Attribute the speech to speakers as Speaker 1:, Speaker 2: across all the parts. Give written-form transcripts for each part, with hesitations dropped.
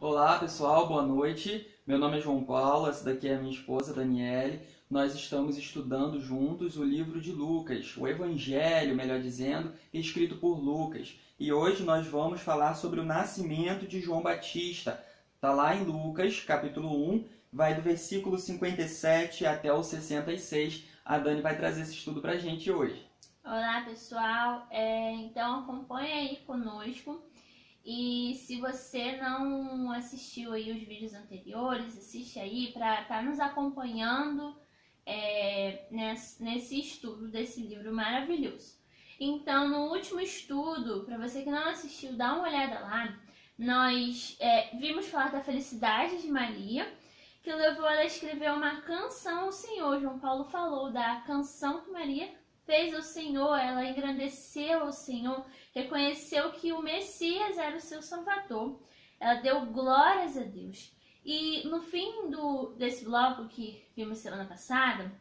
Speaker 1: Olá pessoal, boa noite. Meu nome é João Paulo, essa daqui é a minha esposa Daniele. Nós estamos estudando juntos o livro de Lucas, o Evangelho, melhor dizendo, escrito por Lucas. E hoje nós vamos falar sobre o nascimento de João Batista. Está lá em Lucas, capítulo 1, vai do versículo 57 até o 66. A Dani vai trazer esse estudo para a gente hoje.
Speaker 2: Olá pessoal, então acompanha aí conosco. E se você não assistiu aí os vídeos anteriores, assiste aí para estar nos acompanhando nesse estudo desse livro maravilhoso. Então, no último estudo, para você que não assistiu, dá uma olhada lá. Nós vimos falar da felicidade de Maria, que levou ela a escrever uma canção ao Senhor. João Paulo falou da canção que Maria fez ao Senhor, ela engrandeceu ao Senhor, reconheceu que o Messias era o seu Salvador, ela deu glórias a Deus. E no fim desse bloco que vimos semana passada,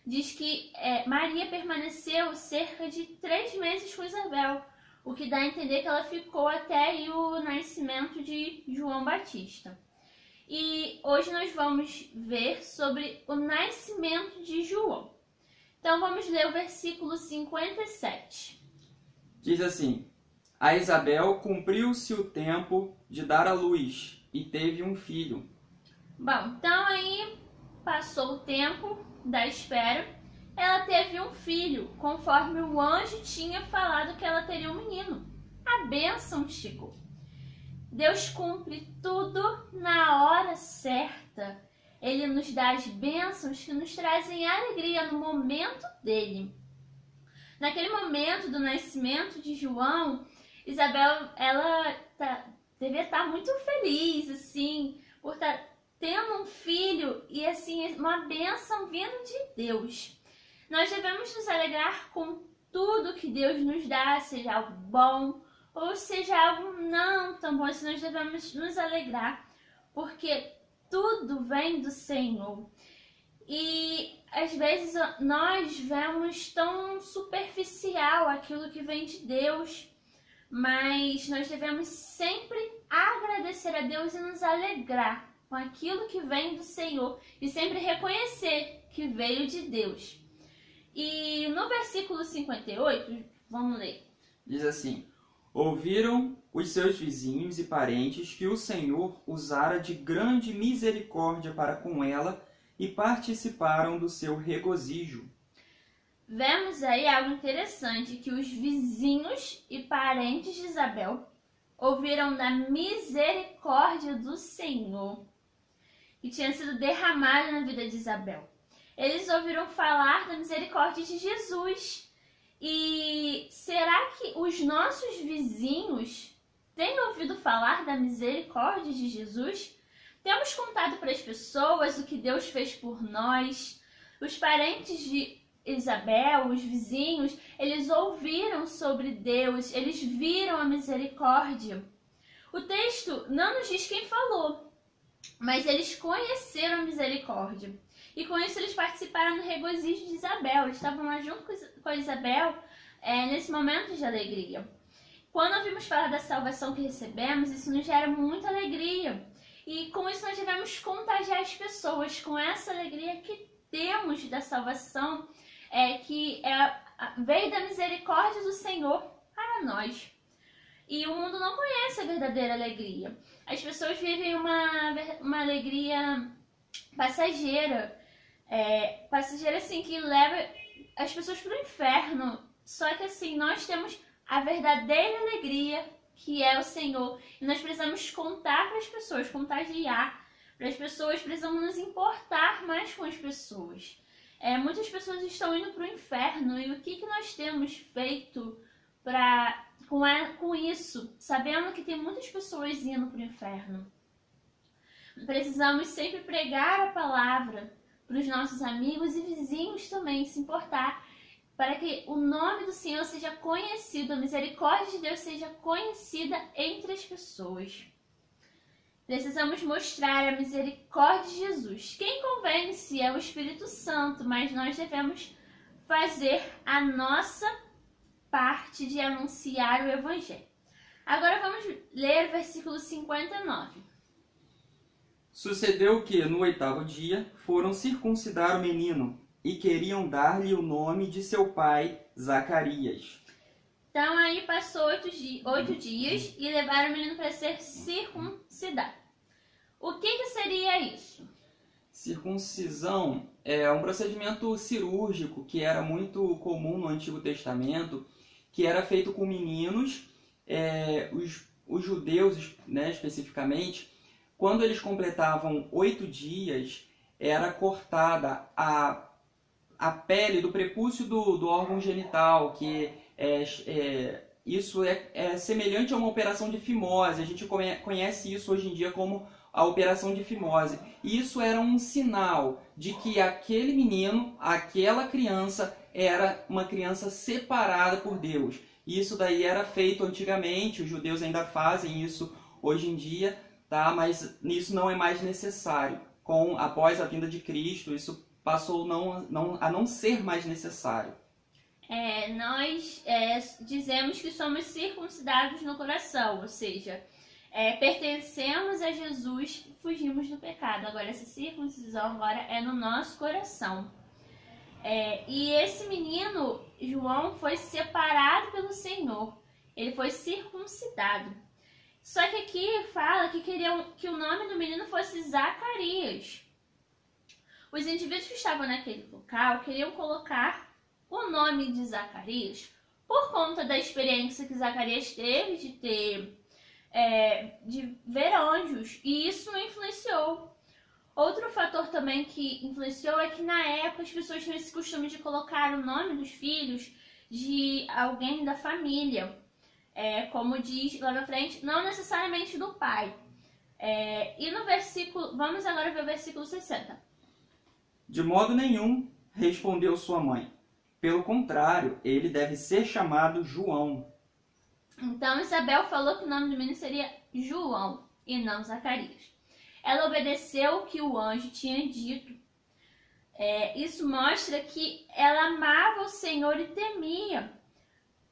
Speaker 2: diz que Maria permaneceu cerca de 3 meses com Isabel, o que dá a entender que ela ficou até aí o nascimento de João Batista. E hoje nós vamos ver sobre o nascimento de João. Então vamos ler o versículo 57.
Speaker 1: Diz assim: A Isabel cumpriu-se o tempo de dar à luz e teve um filho.
Speaker 2: Bom, então aí passou o tempo da espera. Ela teve um filho, conforme o anjo tinha falado que ela teria um menino. A bênção chegou. Deus cumpre tudo na hora certa. Ele nos dá as bênçãos que nos trazem alegria no momento dele. Naquele momento do nascimento de João, Isabel, ela devia estar muito feliz, assim, por estar tendo um filho e, assim, uma bênção vindo de Deus. Nós devemos nos alegrar com tudo que Deus nos dá, seja algo bom ou seja algo não tão bom. Nós devemos nos alegrar, porque tudo vem do Senhor. E às vezes nós vemos tão superficial aquilo que vem de Deus, mas nós devemos sempre agradecer a Deus e nos alegrar com aquilo que vem do Senhor e sempre reconhecer que veio de Deus. E no versículo 58, vamos ler.
Speaker 1: Diz assim: Ouviram os seus vizinhos e parentes que o Senhor usara de grande misericórdia para com ela e participaram do seu regozijo.
Speaker 2: Vemos aí algo interessante, que os vizinhos e parentes de Isabel ouviram da misericórdia do Senhor que tinha sido derramada na vida de Isabel. Eles ouviram falar da misericórdia de Jesus. E será que os nossos vizinhos têm ouvido falar da misericórdia de Jesus? Temos contado para as pessoas o que Deus fez por nós? Os parentes de Isabel, os vizinhos, eles ouviram sobre Deus, eles viram a misericórdia. O texto não nos diz quem falou, mas eles conheceram a misericórdia. E com isso eles participaram do regozijo de Isabel. Eles estavam lá junto com a Isabel nesse momento de alegria. Quando ouvimos falar da salvação que recebemos, isso nos gera muita alegria. E com isso nós devemos contagiar as pessoas com essa alegria que temos da salvação, que veio da misericórdia do Senhor para nós. E o mundo não conhece a verdadeira alegria. As pessoas vivem uma alegria passageira. Passageira assim, que leva as pessoas para o inferno. Só que assim, nós temos a verdadeira alegria, que é o Senhor. E nós precisamos contar para as pessoas, contagiar para as pessoas, precisamos nos importar mais com as pessoas. Muitas pessoas estão indo para o inferno, e o que nós temos feito com isso, sabendo que tem muitas pessoas indo para o inferno? Precisamos sempre pregar a palavra para os nossos amigos e vizinhos também, se importar, para que o nome do Senhor seja conhecido, a misericórdia de Deus seja conhecida entre as pessoas. Precisamos mostrar a misericórdia de Jesus. Quem convence é o Espírito Santo, mas nós devemos fazer a nossa parte de anunciar o Evangelho. Agora vamos ler o versículo 59.
Speaker 1: Sucedeu que, no 8º dia, foram circuncidar o menino e queriam dar-lhe o nome de seu pai, Zacarias.
Speaker 2: Então aí passou 8 dias e levaram o menino para ser circuncidado. O que seria isso?
Speaker 1: Circuncisão é um procedimento cirúrgico que era muito comum no Antigo Testamento, que era feito com meninos, os judeus, né, especificamente, quando eles completavam 8 dias, era cortada a pele do prepúcio do órgão genital, que isso é semelhante a uma operação de fimose. A gente conhece isso hoje em dia como a operação de fimose. E isso era um sinal de que aquele menino, aquela criança, era uma criança separada por Deus. Isso daí era feito antigamente, os judeus ainda fazem isso hoje em dia, tá? Mas isso não é mais necessário. Após a vinda de Cristo, isso passou a não ser mais necessário.
Speaker 2: Nós dizemos que somos circuncidados no coração, ou seja, pertencemos a Jesus e fugimos do pecado. Agora, essa circuncisão agora é no nosso coração. E esse menino, João, foi separado pelo Senhor. Ele foi circuncidado. Só que aqui fala que queriam que o nome do menino fosse Zacarias. Os indivíduos que estavam naquele local queriam colocar o nome de Zacarias por conta da experiência que Zacarias teve de ver anjos, e isso não influenciou. Outro fator também que influenciou é que na época as pessoas tinham esse costume de colocar o nome dos filhos de alguém da família, como diz lá na frente, não necessariamente do pai. E no versículo, vamos agora ver o versículo 60.
Speaker 1: De modo nenhum, respondeu sua mãe. Pelo contrário, ele deve ser chamado João.
Speaker 2: Então Isabel falou que o nome do menino seria João e não Zacarias. Ela obedeceu o que o anjo tinha dito. Isso mostra que ela amava o Senhor e temia.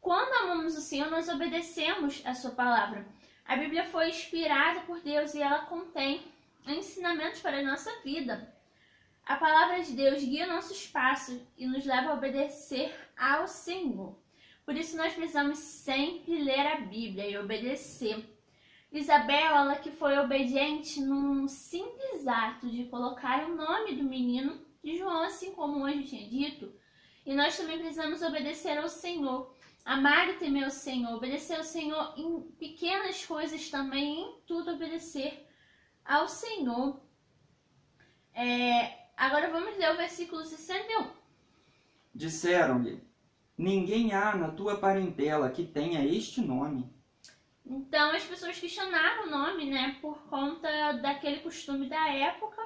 Speaker 2: Quando amamos o Senhor, nós obedecemos a sua palavra. A Bíblia foi inspirada por Deus e ela contém ensinamentos para a nossa vida. A palavra de Deus guia nossos passos e nos leva a obedecer ao Senhor. Por isso nós precisamos sempre ler a Bíblia e obedecer. Isabel, ela que foi obediente num simples ato de colocar o nome do menino de João, assim como o anjo tinha dito. E nós também precisamos obedecer ao Senhor. Amar e temer o Senhor, obedecer ao Senhor em pequenas coisas também, em tudo obedecer ao Senhor. Agora vamos ler o versículo 61.
Speaker 1: Disseram-lhe: ninguém há na tua parentela que tenha este nome.
Speaker 2: Então as pessoas questionaram o nome, né, por conta daquele costume da época.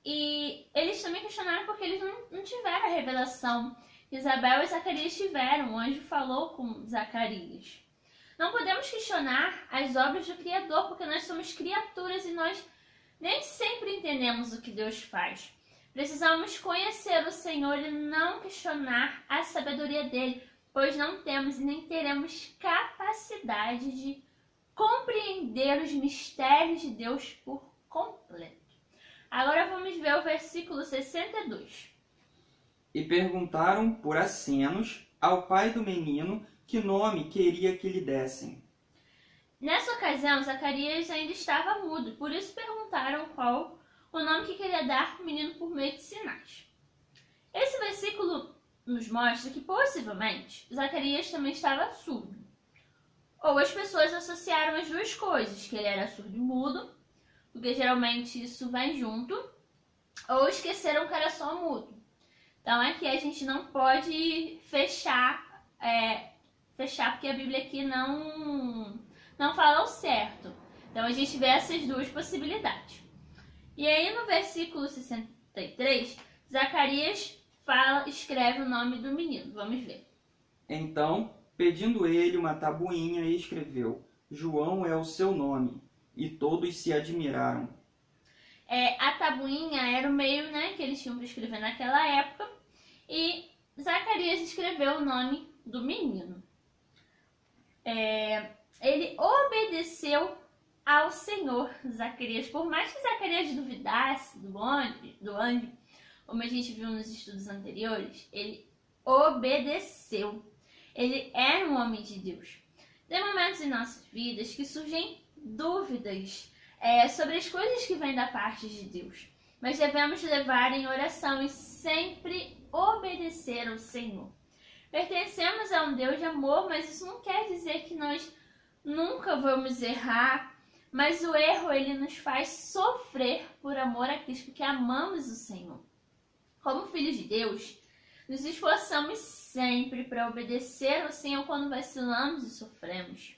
Speaker 2: E eles também questionaram porque eles não tiveram a revelação. Isabel e Zacarias tiveram, o anjo falou com Zacarias. Não podemos questionar as obras do Criador, porque nós somos criaturas e nós nem sempre entendemos o que Deus faz. Precisamos conhecer o Senhor e não questionar a sabedoria dele, pois não temos e nem teremos capacidade de compreender os mistérios de Deus por completo. Agora vamos ver o versículo 62.
Speaker 1: E perguntaram por acenos ao pai do menino que nome queria que lhe dessem.
Speaker 2: Nessa ocasião, Zacarias ainda estava mudo, por isso perguntaram qual o nome que queria dar para o menino por meio de sinais. Esse versículo nos mostra que, possivelmente, Zacarias também estava surdo. Ou as pessoas associaram as duas coisas, que ele era surdo e mudo, porque geralmente isso vai junto, ou esqueceram que era só mudo. Então aqui a gente não pode fechar porque a Bíblia aqui não fala o certo. Então a gente vê essas duas possibilidades. E aí no versículo 63, Zacarias escreve o nome do menino. Vamos ver.
Speaker 1: Então, pedindo ele uma tabuinha, escreveu: João é o seu nome. E todos se admiraram.
Speaker 2: A tabuinha era o meio, né, que eles tinham para escrever naquela época. E Zacarias escreveu o nome do menino. ele obedeceu ao Senhor. Zacarias, por mais que Zacarias duvidasse do anjo, como a gente viu nos estudos anteriores, ele obedeceu. Ele era um homem de Deus. Tem momentos em nossas vidas que surgem dúvidas sobre as coisas que vêm da parte de Deus. Mas devemos levar em oração e sempre obedecer ao Senhor. Pertencemos a um Deus de amor, mas isso não quer dizer que nós nunca vamos errar. Mas o erro, ele nos faz sofrer por amor a Cristo, porque amamos o Senhor. Como filhos de Deus, nos esforçamos sempre para obedecer ao Senhor quando vacilamos e sofremos.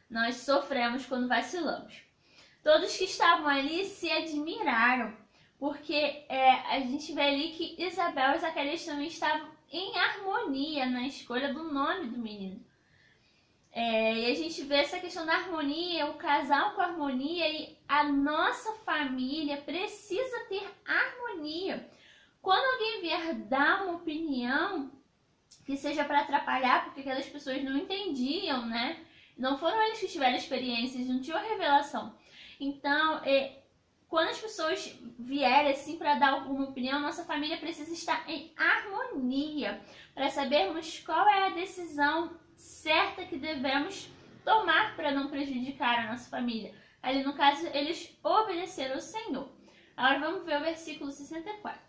Speaker 2: Nós sofremos quando vacilamos. Todos que estavam ali se admiraram, porque a gente vê ali que Isabel e Zacarias também estavam em harmonia na escolha do nome do menino. E a gente vê essa questão da harmonia, o casal com harmonia, e a nossa família precisa ter harmonia. Quando alguém vier dar uma opinião que seja para atrapalhar, porque aquelas pessoas não entendiam, né? Não foram eles que tiveram experiência, eles não tinham revelação. Então, quando as pessoas vierem assim para dar alguma opinião, nossa família precisa estar em harmonia para sabermos qual é a decisão certa que devemos tomar para não prejudicar a nossa família. Ali no caso, eles obedeceram ao Senhor. Agora vamos ver o versículo 64.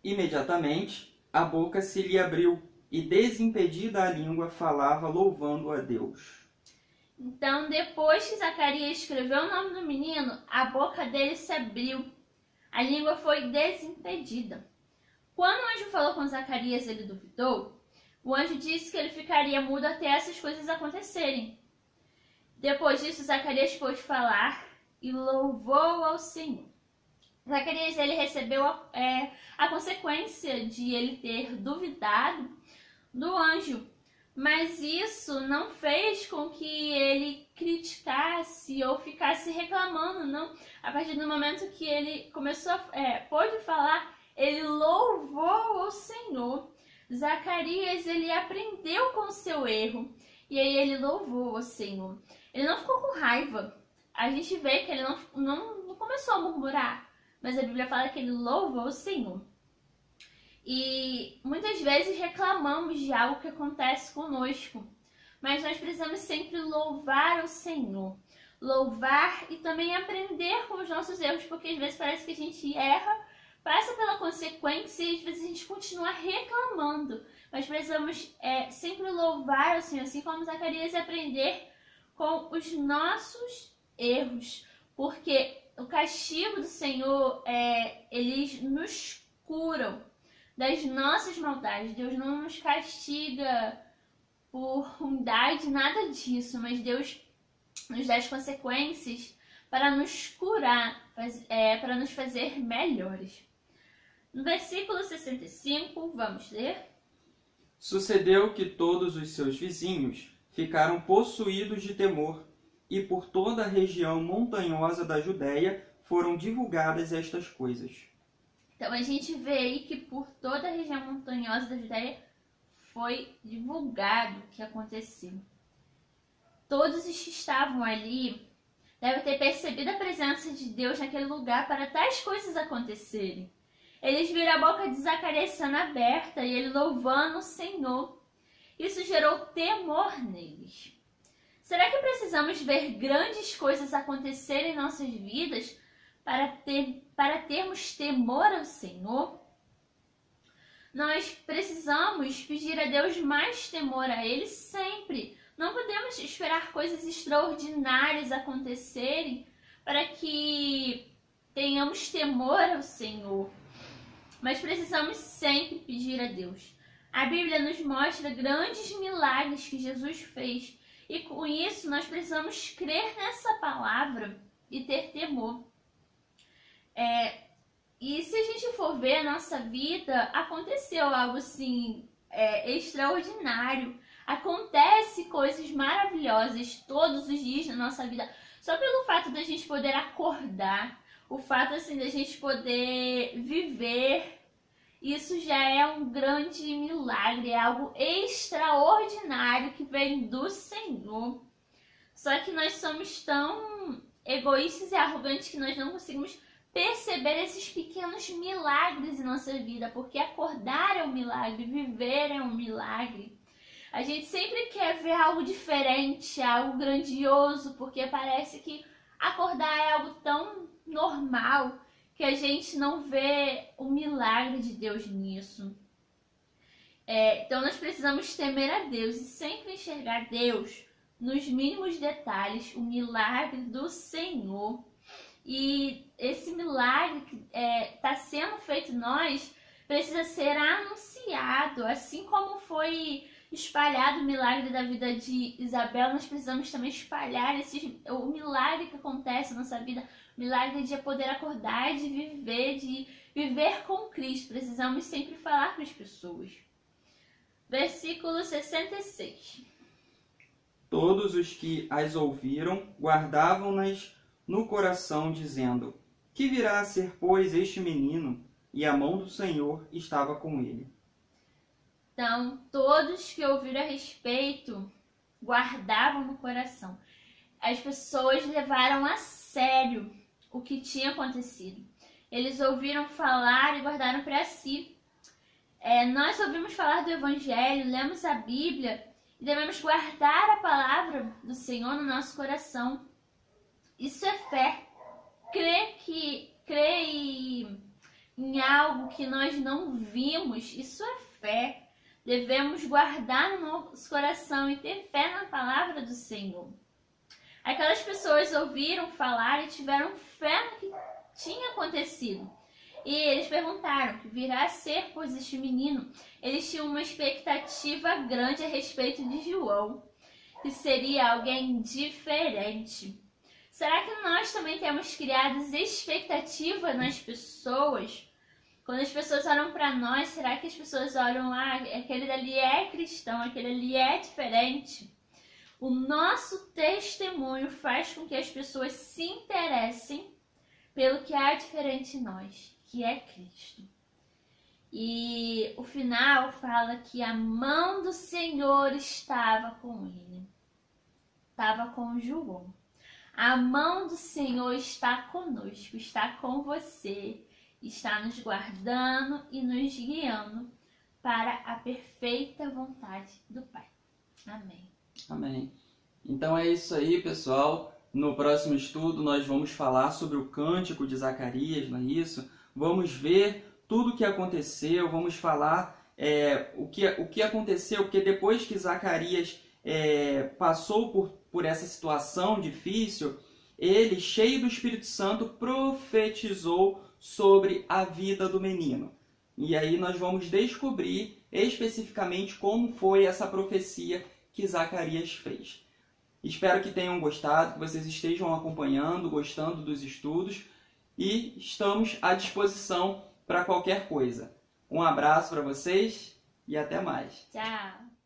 Speaker 1: Imediatamente a boca se lhe abriu e desimpedida a língua falava louvando a Deus.
Speaker 2: Então, depois que Zacarias escreveu o nome do menino, a boca dele se abriu. A língua foi desimpedida. Quando o anjo falou com Zacarias, ele duvidou. O anjo disse que ele ficaria mudo até essas coisas acontecerem. Depois disso, Zacarias pôde falar e louvou ao Senhor. Zacarias, ele recebeu a consequência de ele ter duvidado do anjo. Mas isso não fez com que ele criticasse ou ficasse reclamando, não. A partir do momento que ele pôde falar, ele louvou ao Senhor. Zacarias, ele aprendeu com o seu erro e aí ele louvou ao Senhor. Ele não ficou com raiva. A gente vê que ele não começou a murmurar, mas a Bíblia fala que ele louvou o Senhor. E muitas vezes reclamamos de algo que acontece conosco, mas nós precisamos sempre louvar o Senhor. Louvar e também aprender com os nossos erros, porque às vezes parece que a gente erra, passa pela consequência e às vezes a gente continua reclamando. Mas precisamos sempre louvar o Senhor, assim como Zacarias, aprender com os nossos erros, porque o castigo do Senhor, eles nos curam das nossas maldades. Deus não nos castiga por ruindade, nada disso, mas Deus nos dá as consequências para nos curar, para nos fazer melhores. No versículo 65, vamos ler.
Speaker 1: Sucedeu que todos os seus vizinhos ficaram possuídos de temor, e por toda a região montanhosa da Judéia foram divulgadas estas coisas.
Speaker 2: Então a gente vê aí que por toda a região montanhosa da Judéia foi divulgado o que aconteceu. Todos os que estavam ali devem ter percebido a presença de Deus naquele lugar para tais coisas acontecerem. Eles viram a boca de Zacarias sendo aberta e ele louvando o Senhor. Isso gerou temor neles. Será que precisamos ver grandes coisas acontecerem em nossas vidas para termos temor ao Senhor? Nós precisamos pedir a Deus mais temor a Ele sempre. Não podemos esperar coisas extraordinárias acontecerem para que tenhamos temor ao Senhor. Mas precisamos sempre pedir a Deus. A Bíblia nos mostra grandes milagres que Jesus fez. E com isso nós precisamos crer nessa palavra e ter temor. E se a gente for ver a nossa vida, aconteceu algo assim extraordinário. Acontece coisas maravilhosas todos os dias na nossa vida. Só pelo fato da gente poder acordar, o fato assim da gente poder viver, isso já é um grande milagre, é algo extraordinário que vem do Senhor. Só que nós somos tão egoístas e arrogantes que nós não conseguimos perceber esses pequenos milagres em nossa vida, porque acordar é um milagre, viver é um milagre. A gente sempre quer ver algo diferente, algo grandioso, porque parece que acordar é algo tão normal que a gente não vê o milagre de Deus nisso. Então nós precisamos temer a Deus e sempre enxergar Deus nos mínimos detalhes, o milagre do Senhor. E esse milagre que está sendo feito em nós precisa ser anunciado, assim como foi espalhado o milagre da vida de Isabel, nós precisamos também espalhar o milagre que acontece na nossa vida, o milagre de poder acordar, de viver com Cristo. Precisamos sempre falar para as pessoas. Versículo 66.
Speaker 1: Todos os que as ouviram guardavam-nas no coração, dizendo: que virá a ser, pois, este menino? E a mão do Senhor estava com ele.
Speaker 2: Então, todos que ouviram a respeito guardavam no coração. As pessoas levaram a sério o que tinha acontecido. Eles ouviram falar e guardaram para si. Nós ouvimos falar do Evangelho, lemos a Bíblia e devemos guardar a palavra do Senhor no nosso coração. Isso é fé. Crer em algo que nós não vimos, isso é fé. Devemos guardar no nosso coração e ter fé na palavra do Senhor. Aquelas pessoas ouviram falar e tiveram fé no que tinha acontecido. E eles perguntaram: que virá a ser, pois, este menino? Eles tinham uma expectativa grande a respeito de João, que seria alguém diferente. Será que nós também temos criado expectativa nas pessoas? Quando as pessoas olham para nós, será que as pessoas olham: aquele dali é cristão, aquele ali é diferente? O nosso testemunho faz com que as pessoas se interessem pelo que há diferente em nós, que é Cristo. E o final fala que a mão do Senhor estava com ele. Estava com João. A mão do Senhor está conosco, está com você. Está nos guardando e nos guiando para a perfeita vontade do Pai. Amém.
Speaker 1: Amém. Então é isso aí, pessoal. No próximo estudo nós vamos falar sobre o cântico de Zacarias, não é isso? Vamos ver tudo o que aconteceu, vamos falar o que aconteceu, porque depois que Zacarias passou por essa situação difícil, ele, cheio do Espírito Santo, profetizou sobre a vida do menino. E aí nós vamos descobrir especificamente como foi essa profecia que Zacarias fez. Espero que tenham gostado, que vocês estejam acompanhando, gostando dos estudos e estamos à disposição para qualquer coisa. Um abraço para vocês e até mais.
Speaker 2: Tchau!